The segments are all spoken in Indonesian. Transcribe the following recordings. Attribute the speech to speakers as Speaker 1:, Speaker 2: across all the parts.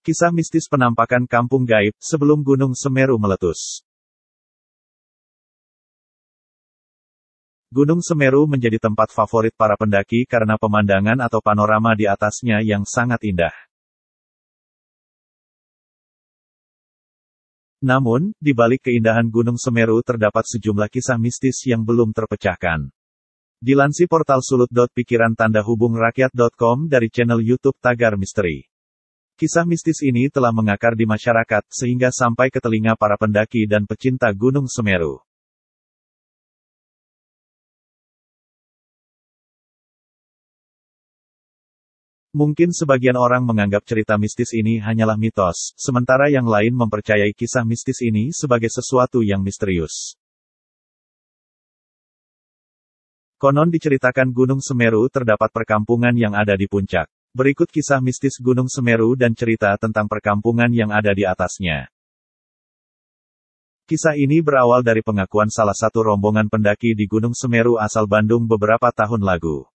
Speaker 1: Kisah mistis penampakan kampung gaib sebelum Gunung Semeru meletus. Gunung Semeru menjadi tempat favorit para pendaki karena pemandangan atau panorama di atasnya yang sangat indah. Namun, di balik keindahan Gunung Semeru terdapat sejumlah kisah mistis yang belum terpecahkan. Dilansir portal sulut.pikiran-rakyat.com dari channel YouTube Tagar Misteri. Kisah mistis ini telah mengakar di masyarakat, sehingga sampai ke telinga para pendaki dan pecinta Gunung Semeru. Mungkin sebagian orang menganggap cerita mistis ini hanyalah mitos, sementara yang lain mempercayai kisah mistis ini sebagai sesuatu yang misterius. Konon diceritakan Gunung Semeru terdapat perkampungan yang ada di puncak. Berikut kisah mistis Gunung Semeru dan cerita tentang perkampungan yang ada di atasnya. Kisah ini berawal dari pengakuan salah satu rombongan pendaki di Gunung Semeru asal Bandung beberapa tahun lalu.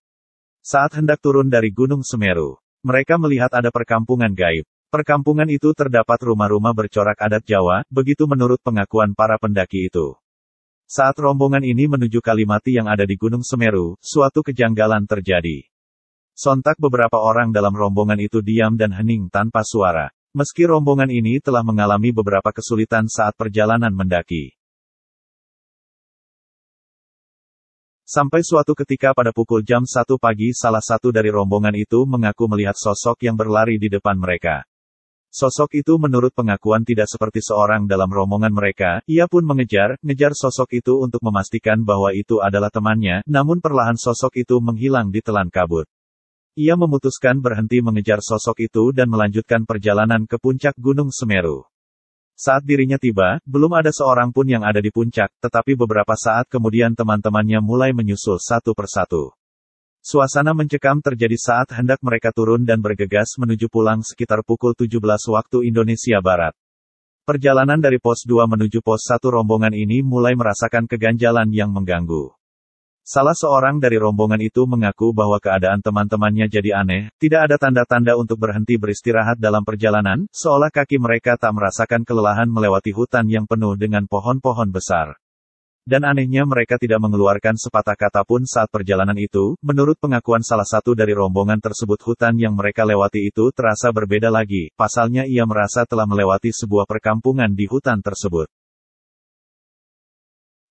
Speaker 1: Saat hendak turun dari Gunung Semeru, mereka melihat ada perkampungan gaib. Perkampungan itu terdapat rumah-rumah bercorak adat Jawa, begitu menurut pengakuan para pendaki itu. Saat rombongan ini menuju Kalimati yang ada di Gunung Semeru, suatu kejanggalan terjadi. Sontak beberapa orang dalam rombongan itu diam dan hening tanpa suara. Meski rombongan ini telah mengalami beberapa kesulitan saat perjalanan mendaki. Sampai suatu ketika pada pukul jam 1 pagi salah satu dari rombongan itu mengaku melihat sosok yang berlari di depan mereka. Sosok itu menurut pengakuan tidak seperti seorang dalam rombongan mereka, ia pun mengejar sosok itu untuk memastikan bahwa itu adalah temannya, namun perlahan sosok itu menghilang ditelan kabut. Ia memutuskan berhenti mengejar sosok itu dan melanjutkan perjalanan ke puncak Gunung Semeru. Saat dirinya tiba, belum ada seorang pun yang ada di puncak, tetapi beberapa saat kemudian teman-temannya mulai menyusul satu persatu. Suasana mencekam terjadi saat hendak mereka turun dan bergegas menuju pulang sekitar pukul 17 waktu Indonesia Barat. Perjalanan dari pos 2 menuju pos 1 rombongan ini mulai merasakan keganjalan yang mengganggu. Salah seorang dari rombongan itu mengaku bahwa keadaan teman-temannya jadi aneh, tidak ada tanda-tanda untuk berhenti beristirahat dalam perjalanan, seolah kaki mereka tak merasakan kelelahan melewati hutan yang penuh dengan pohon-pohon besar. Dan anehnya mereka tidak mengeluarkan sepatah kata pun saat perjalanan itu, menurut pengakuan salah satu dari rombongan tersebut hutan yang mereka lewati itu terasa berbeda lagi, pasalnya ia merasa telah melewati sebuah perkampungan di hutan tersebut.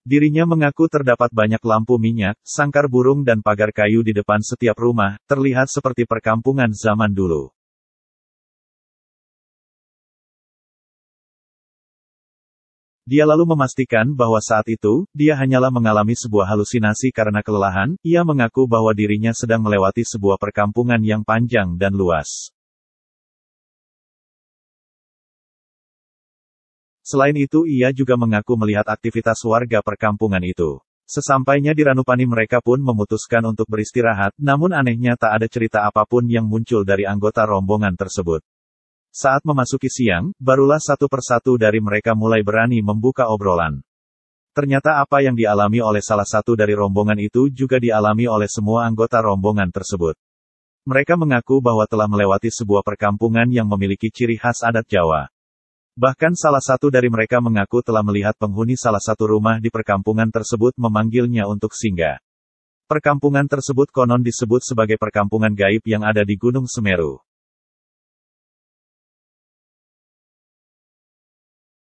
Speaker 1: Dirinya mengaku terdapat banyak lampu minyak, sangkar burung dan pagar kayu di depan setiap rumah, terlihat seperti perkampungan zaman dulu. Dia lalu memastikan bahwa saat itu, dia hanyalah mengalami sebuah halusinasi karena kelelahan, ia mengaku bahwa dirinya sedang melewati sebuah perkampungan yang panjang dan luas. Selain itu ia juga mengaku melihat aktivitas warga perkampungan itu. Sesampainya di Ranupani mereka pun memutuskan untuk beristirahat, namun anehnya tak ada cerita apapun yang muncul dari anggota rombongan tersebut. Saat memasuki siang, barulah satu persatu dari mereka mulai berani membuka obrolan. Ternyata apa yang dialami oleh salah satu dari rombongan itu juga dialami oleh semua anggota rombongan tersebut. Mereka mengaku bahwa telah melewati sebuah perkampungan yang memiliki ciri khas adat Jawa. Bahkan salah satu dari mereka mengaku telah melihat penghuni salah satu rumah di perkampungan tersebut memanggilnya untuk singgah. Perkampungan tersebut konon disebut sebagai perkampungan gaib yang ada di Gunung Semeru.